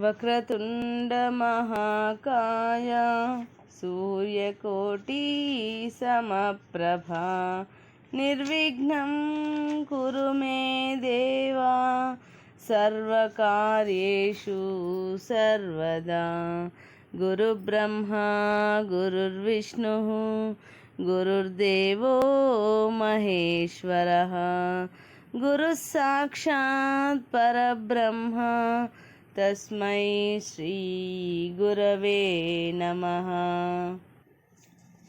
వక్రతుండ మహాకాయ సూర్యకోటి సమప్రభా నిర్విఘ్నం కురు మే దేవా సర్వకార్యేషు సర్వదా. గురుబ్రహ్మా గురుర్విష్ణుః గురుర్దేవో మహేశ్వరః గురుః సాక్షాత్ పరబ్రహ్మ తస్మై శ్రీ గురవే నమః.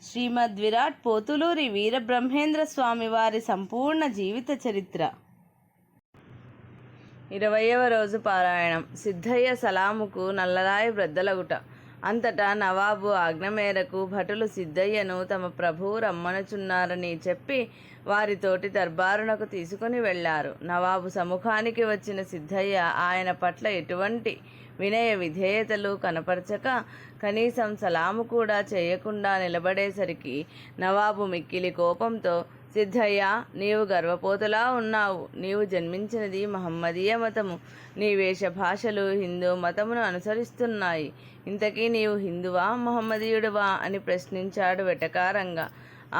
శ్రీమద్ విరాట్ పోతులూరి వీరబ్రహ్మేంద్ర స్వామి వారి సంపూర్ణ జీవిత చరిత్ర. 20వ రోజు పారాయణం. సిద్ధయ్య సలాముకు నల్లరాయి బ్రద్దలగుట. అంతటా నవాబు ఆజ్ఞ మేరకు భటులు సిద్ధయ్యను తమ ప్రభువు రమ్మనుచున్నారని చెప్పి వారితోటి దర్బారునకు తీసుకుని వెళ్ళారు. నవాబు సముఖానికి వచ్చిన సిద్ధయ్య ఆయన పట్ల ఎటువంటి వినయ విధేయతలు కనపరచక కనీసం సలాము కూడా చేయకుండా నిలబడేసరికి నవాబు మిక్కిలి కోపంతో, సిద్ధయ్య, నీవు గర్వపోతలా ఉన్నావు. నీవు జన్మించినది మహమ్మదీయ మతము. నీ వేష భాషలు హిందూ మతమును అనుసరిస్తున్నాయి. ఇంతకీ నీవు హిందువా మహమ్మదీయుడువా అని ప్రశ్నించాడు వెటకారంగా.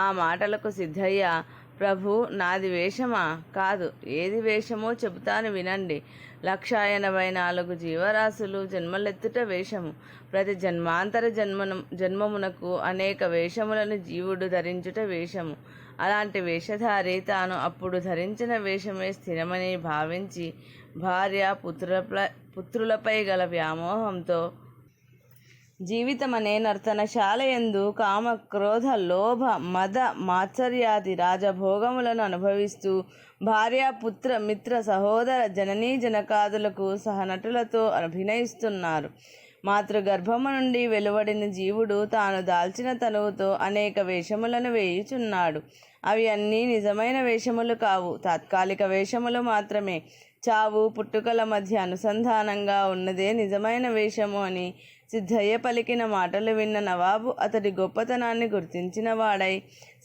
ఆ మాటలకు సిద్ధయ్య, ప్రభు, నాది వేషమా? కాదు. ఏది వేషమో చెబుతాను వినండి. 184 జీవరాశులు జన్మలెత్తుట వేషము. ప్రతి జన్మాంతర జన్మమునకు అనేక వేషములను జీవుడు ధరించుట వేషము. అలాంటి వేషధారి తాను అప్పుడు ధరించిన వేషమే స్థిరమని భావించి భార్య పుత్రులపై గల వ్యామోహంతో జీవితమనే నర్తనశాలయందు కామ క్రోధ లోభ మద మాత్సర్యాది రాజభోగములను అనుభవిస్తూ భార్య పుత్ర మిత్ర సహోదర జననీ జనకాదులకు సహనటులతో అభినయిస్తున్నారు. మాతృగర్భము నుండి వెలువడిన జీవుడు తాను దాల్చిన తనువుతో అనేక వేషములను వేయుచున్నాడు. అవి అన్నీ నిజమైన వేషములు కావు, తాత్కాలిక వేషములు మాత్రమే. చావు పుట్టుకల మధ్య అనుసంధానంగా ఉన్నదే నిజమైన వేషము అని సిద్ధయ్య పలికిన మాటలు విన్న నవాబు అతడి గొప్పతనాన్ని గుర్తించిన వాడై,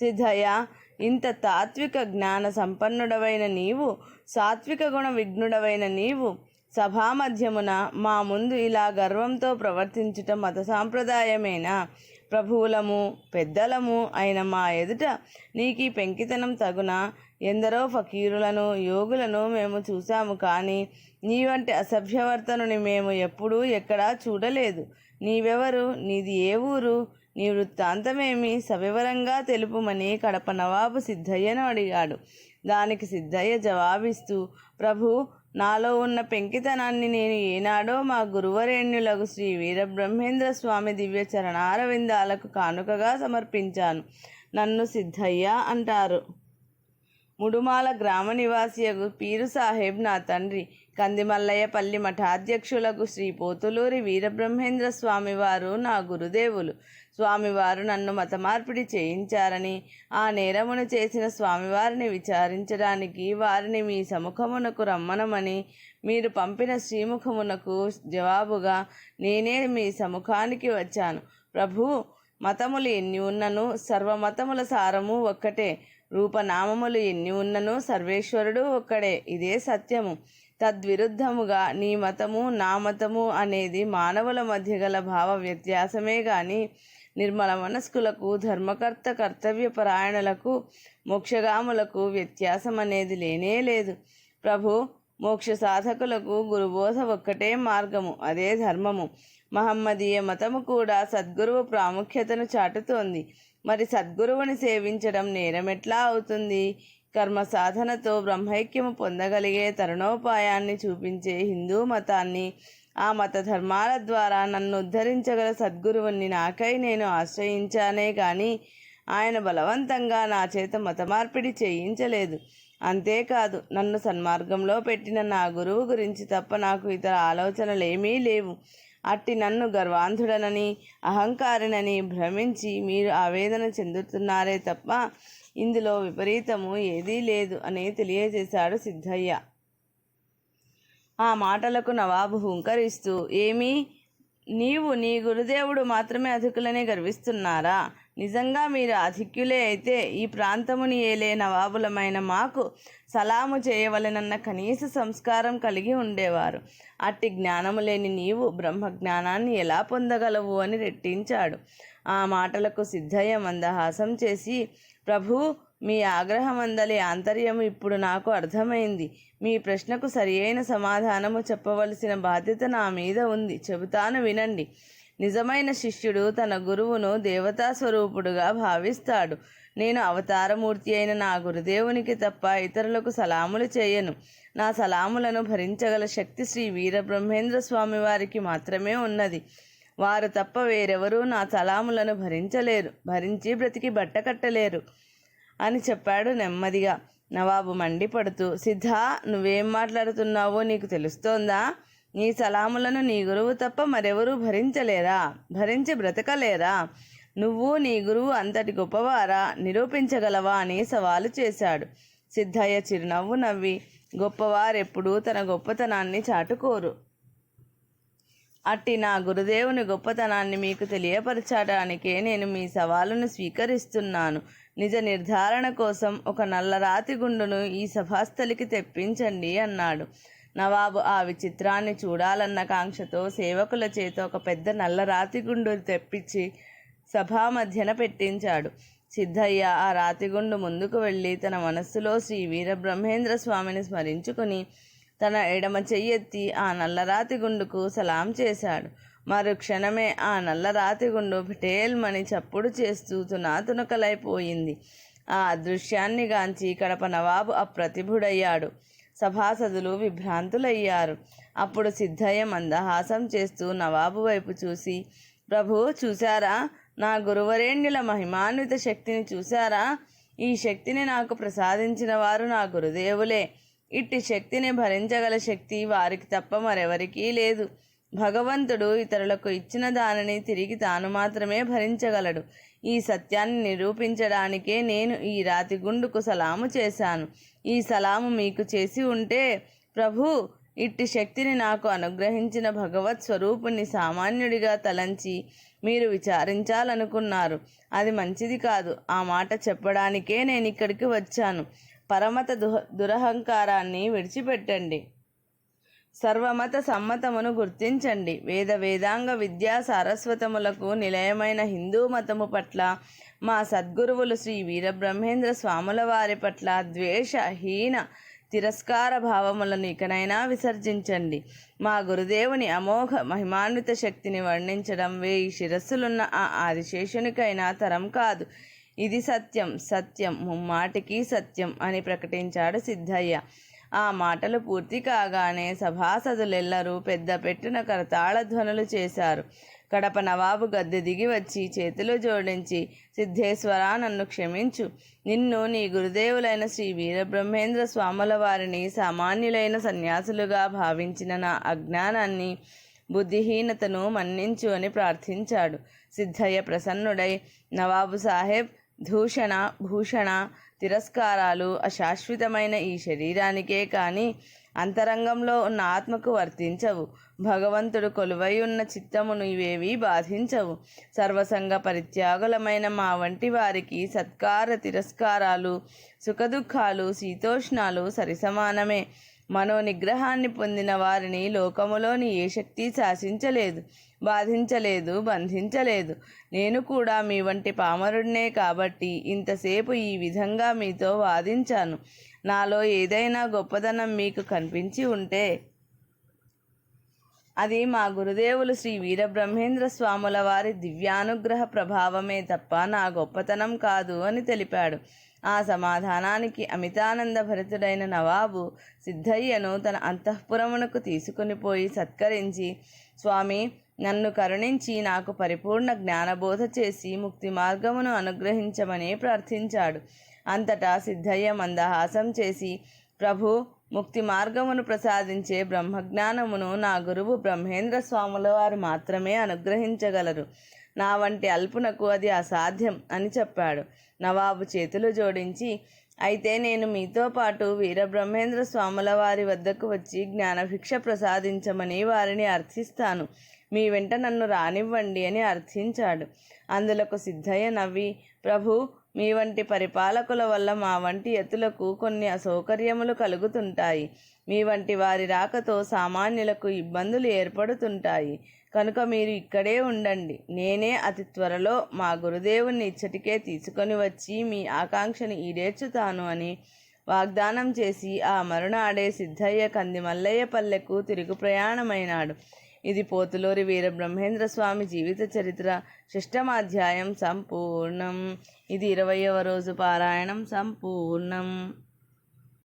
సిద్ధయ్య, ఇంత తాత్విక జ్ఞాన సంపన్నుడవైన నీవు, సాత్విక గుణ విఘ్నుడవైన నీవు సభామధ్యమున మా ముందు ఇలా గర్వంతో ప్రవర్తించుట మత సాంప్రదాయమేనా? ప్రభువులము పెద్దలము అయిన మా ఎదుట నీకీ పెంకితనం తగునా? ఎందరో ఫకీరులను యోగులను మేము చూశాము, కానీ నీ వంటి అసభ్యవర్తనుని మేము ఎప్పుడూ ఎక్కడా చూడలేదు. నీవెవరు? నీది ఏ ఊరు? నీ వృత్తాంతమేమి? సవివరంగా తెలుపుమని కడప నవాబు సిద్ధయ్యను అడిగాడు. దానికి సిద్ధయ్య జవాబిస్తూ, ప్రభు, నాలో ఉన్న పెంకితనాన్ని నేను ఏనాడో మా గురువరేణ్యులకు శ్రీ వీరబ్రహ్మేంద్ర స్వామి దివ్య చరణారవిందాలకు కానుకగా సమర్పించాను. నన్ను సిద్ధయ్య అంటారు. ముడుమాల గ్రామ నివాసియగు పీరు సాహెబ్ నా తండ్రి. కందిమల్లయ్యపల్లి మఠాధ్యక్షులకు శ్రీ పోతులూరి వీరబ్రహ్మేంద్ర స్వామివారు నా గురుదేవులు. స్వామివారు నన్ను మతమార్పిడి చేయించారని, ఆ నేరమును చేసిన స్వామివారిని విచారించడానికి వారిని మీ సముఖమునకు రమ్మనమని మీరు పంపిన శ్రీముఖమునకు జవాబుగా నేనే మీ సముఖానికి వచ్చాను. ప్రభు, మతములు ఎన్ని ఉన్నను సర్వమతముల సారము ఒక్కటే. రూపనామములు ఎన్ని ఉన్నను సర్వేశ్వరుడు ఒక్కడే. ఇదే సత్యము. తద్విరుద్ధముగా నీ మతము నా మతము అనేది మానవుల మధ్య గల భావ వ్యత్యాసమే గాని నిర్మల మనస్కులకు, ధర్మకర్త కర్తవ్యపరాయణులకు, మోక్షగాములకు వ్యత్యాసం అనేది లేనే లేదు. ప్రభు, మోక్ష సాధకులకు గురుబోధ ఒక్కటే మార్గము, అదే ధర్మము. మహమ్మదీయ మతము కూడా సద్గురువు ప్రాముఖ్యతను చాటుతోంది. మరి సద్గురువుని సేవించడం నేరమెట్లా అవుతుంది? కర్మ సాధనతో బ్రహ్మైక్యము పొందగలిగే తరుణోపాయాన్ని చూపించే హిందూ మతాన్ని, ఆ మత ధర్మాల ద్వారా నన్ను ఉద్ధరించగల సద్గురువుని నాకై నేను ఆశ్రయించానే కానీ ఆయన బలవంతంగా నా చేత మతమార్పిడి చేయించలేదు. అంతేకాదు, నన్ను సన్మార్గంలో పెట్టిన నా గురువు గురించి తప్ప నాకు ఇతర ఆలోచనలేమీ లేవు. అట్టి నన్ను గర్వాంధుడనని, అహంకారినని భ్రమించి మీరు ఆవేదన చెందుతున్నారే తప్ప ఇందులో విపరీతము ఏదీ లేదు అని తెలియజేశాడు సిద్ధయ్య. ఆ మాటలకు నవాబు హుంకరిస్తూ, ఏమీ, నీవు నీ గురుదేవుడు మాత్రమే అధికులని గర్విస్తున్నారా? నిజంగా మీరు అధిక్యులే అయితే ఈ ప్రాంతముని ఏలే నవాబులమైన మాకు సలాము చేయవలెనన్న కనీస సంస్కారం కలిగి ఉండేవారు. అట్టి జ్ఞానము లేని నీవు బ్రహ్మజ్ఞానాన్ని ఎలా పొందగలవు అని రెట్టించాడు. ఆ మాటలకు సిద్ధయ్య మందహాసం చేసి, ప్రభూ, మీ ఆగ్రహమందలి ఆంతర్యము ఇప్పుడు నాకు అర్థమైంది. మీ ప్రశ్నకు సరియైన సమాధానము చెప్పవలసిన బాధ్యత నా మీద ఉంది. చెబుతాను వినండి. నిజమైన శిష్యుడు తన గురువును దేవతా స్వరూపుడుగా భావిస్తాడు. నేను అవతారమూర్తి అయిన నా గురుదేవునికి తప్ప ఇతరులకు సలాములు చేయను. నా సలాములను భరించగల శక్తి శ్రీ వీరబ్రహ్మేంద్ర స్వామి వారికి మాత్రమే ఉన్నది. వారు తప్ప వేరెవరూ నా సలాములను భరించలేరు, భరించి బ్రతికి బట్టకట్టలేరు అని చెప్పాడు నెమ్మదిగా. నవాబు మండిపడుతూ, సిద్ధా, నువ్వేం మాట్లాడుతున్నావో నీకు తెలుస్తోందా? నీ సలాములను నీ గురువు తప్ప మరెవరూ భరించలేరా? భరించి బ్రతకలేరా? నువ్వు నీ గురువు అంతటి గొప్పవారా? నిరూపించగలవా అని సవాలు చేశాడు. సిద్ధయ్య చిరునవ్వు నవ్వి, గొప్పవారెప్పుడూ తన గొప్పతనాన్ని చాటుకోరు. అట్టి నా గురుదేవుని గొప్పతనాన్ని మీకు తెలియపరచడానికే నేను మీ సవాలును స్వీకరిస్తున్నాను. నిజ నిర్ధారణ కోసం ఒక నల్లరాతి గుండును ఈ సభాస్థలికి తెప్పించండి అన్నాడు. నవాబు ఆ విచిత్రాన్ని చూడాలన్న కాంక్షతో సేవకుల చేత ఒక పెద్ద నల్లరాతి గుండు తెప్పించి సభా మధ్యన పెట్టించాడు. సిద్ధయ్య ఆ రాతిగుండు ముందుకు వెళ్ళి తన మనస్సులో శ్రీ వీరబ్రహ్మేంద్ర స్వామిని స్మరించుకుని తన ఎడమ చెయ్యెత్తి ఆ నల్లరాతి గుండుకు సలాం చేశాడు. మరుక్షణమే ఆ నల్లరాతి గుండు పటేల్మని చప్పుడు చేస్తూ తునాతునకలైపోయింది. ఆ దృశ్యాన్ని గాంచి కడప నవాబు అప్రతిభుడయ్యాడు. సభాసదులు విభ్రాంతులయ్యారు. అప్పుడు సిద్ధయ్య మందహాసం చేస్తూ నవాబు వైపు చూసి, ప్రభు, చూశారా? నా గురువరేణ్యుల మహిమాన్విత శక్తిని చూశారా? ఈ శక్తిని నాకు ప్రసాదించిన వారు నా గురుదేవులే. ఇట్టి శక్తిని భరించగల శక్తి వారికి తప్ప మరెవరికీ లేదు. భగవంతుడు ఇతరులకు ఇచ్చిన దానిని తిరిగి తాను మాత్రమే భరించగలడు. ఈ సత్యాన్ని నిరూపించడానికే నేను ఈ రాతి గుండుకు సలాము చేశాను. ఈ సలాము మీకు చేసి ఉంటే, ప్రభు, ఇట్టి శక్తిని నాకు అనుగ్రహించిన భగవత్ స్వరూపుణ్ణి సామాన్యుడిగా తలంచి మీరు విచారించాలనుకున్నారు. అది మంచిది కాదు. ఆ మాట చెప్పడానికే నేను ఇక్కడికి వచ్చాను. పరమత దురహంకారాన్ని విడిచిపెట్టండి. సర్వమత సమ్మతమును గుర్తించండి. వేదాంగ విద్యా సారస్వతములకు నిలయమైన హిందూ మతము పట్ల మా సద్గురువులు శ్రీ వీరబ్రహ్మేంద్ర స్వాముల వారి పట్ల ద్వేష, హీన, తిరస్కార భావములను ఇకనైనా విసర్జించండి. మా గురుదేవుని అమోఘ మహిమాన్విత శక్తిని వర్ణించడం 1000 శిరస్సులున్న ఆ ఆదిశేషునికైనా తరం కాదు. ఇది సత్యం, సత్యం, ముమ్మాటికి సత్యం అని ప్రకటించాడు సిద్ధయ్య. ఆ మాటలు పూర్తి కాగానే సభాసదులెల్లరూ పెద్ద పెట్టున కరతాళ ధ్వనులు చేశారు. కడప నవాబు గద్దె దిగి వచ్చి చేతులు జోడించి, సిద్ధేశ్వరా, నన్ను క్షమించు. నిన్ను నీ గురుదేవులైన శ్రీ వీరబ్రహ్మేంద్ర స్వాముల వారిని సామాన్యులైన సన్యాసులుగా భావించిన నా అజ్ఞానాన్ని, బుద్ధిహీనతను మన్నించు అని ప్రార్థించాడు. సిద్ధయ్య ప్రసన్నుడై, నవాబు సాహెబ్, దూషణ, భూషణ, తిరస్కారాలు అశాశ్వతమైన ఈ శరీరానికే కానీ అంతరంగంలో ఉన్న ఆత్మకు వర్తించవు. భగవంతుడు కొలువై ఉన్న చిత్తమును ఇవేవీ బాధించవు. సర్వసంగ పరిత్యాగులమైన మా వంటి వారికి సత్కార తిరస్కారాలు, సుఖదుఖాలు, శీతోష్ణాలు సరిసమానమే. మనోనిగ్రహాన్ని పొందిన వారిని లోకములోని ఏ శక్తి శాసించలేదు, బాధించలేదు, బంధించలేదు. నేను కూడా మీ వంటి పామరుడినే కాబట్టి ఇంతసేపు ఈ విధంగా మీతో వాదించాను. నాలో ఏదైనా గొప్పదనం మీకు కనిపించి ఉంటే అది మా గురుదేవులు శ్రీ వీరబ్రహ్మేంద్ర స్వాముల వారి దివ్యానుగ్రహ ప్రభావమే తప్ప నా గొప్పతనం కాదు అని తెలిపాడు. ఆ సమాధానానికి అమితానంద భరితుడైన నవాబు సిద్ధయ్యను తన అంతఃపురమునకు తీసుకుని పోయి సత్కరించి, స్వామి, నన్ను కరుణించి నాకు పరిపూర్ణ జ్ఞానబోధ చేసి ముక్తి మార్గమును అనుగ్రహించమని ప్రార్థించాడు. అంతటా సిద్ధయ్య మందహాసం చేసి, ప్రభు, ముక్తి మార్గమును ప్రసాదించే బ్రహ్మజ్ఞానమును నా గురువు బ్రహ్మేంద్ర స్వాముల వారు మాత్రమే అనుగ్రహించగలరు. నా వంటి అల్పునకు అది అసాధ్యం అని చెప్పాడు. నవాబు చేతులు జోడించి, అయితే నేను మీతో పాటు వీరబ్రహ్మేంద్ర స్వాముల వారి వద్దకు వచ్చి జ్ఞానభిక్ష ప్రసాదించమని వారిని అర్థిస్తాను. మీ వెంట నన్ను రానివ్వండి అని అర్థించాడు. అందులకు సిద్ధయ్య నవ్వి, ప్రభు, మీ వంటి పరిపాలకుల వల్ల మా వంటి యతులకు కొన్ని అసౌకర్యములు కలుగుతుంటాయి. మీ వంటి వారి రాకతో సామాన్యులకు ఇబ్బందులు ఏర్పడుతుంటాయి. కనుక మీరు ఇక్కడే ఉండండి. నేనే అతి త్వరలో మా గురుదేవుణ్ణి ఇచ్చటికే తీసుకొని వచ్చి మీ ఆకాంక్షను ఈడేర్చుతాను అని వాగ్దానం చేసి ఆ మరునాడే సిద్ధయ్య కందిమల్లయ్య పల్లెకు తిరుగు ప్రయాణమైనాడు. ఇది పోతులూరి వీరబ్రహ్మేంద్ర స్వామి జీవిత చరిత్ర 6వ అధ్యాయం సంపూర్ణం. ఇది 20వ రోజు పారాయణం సంపూర్ణం.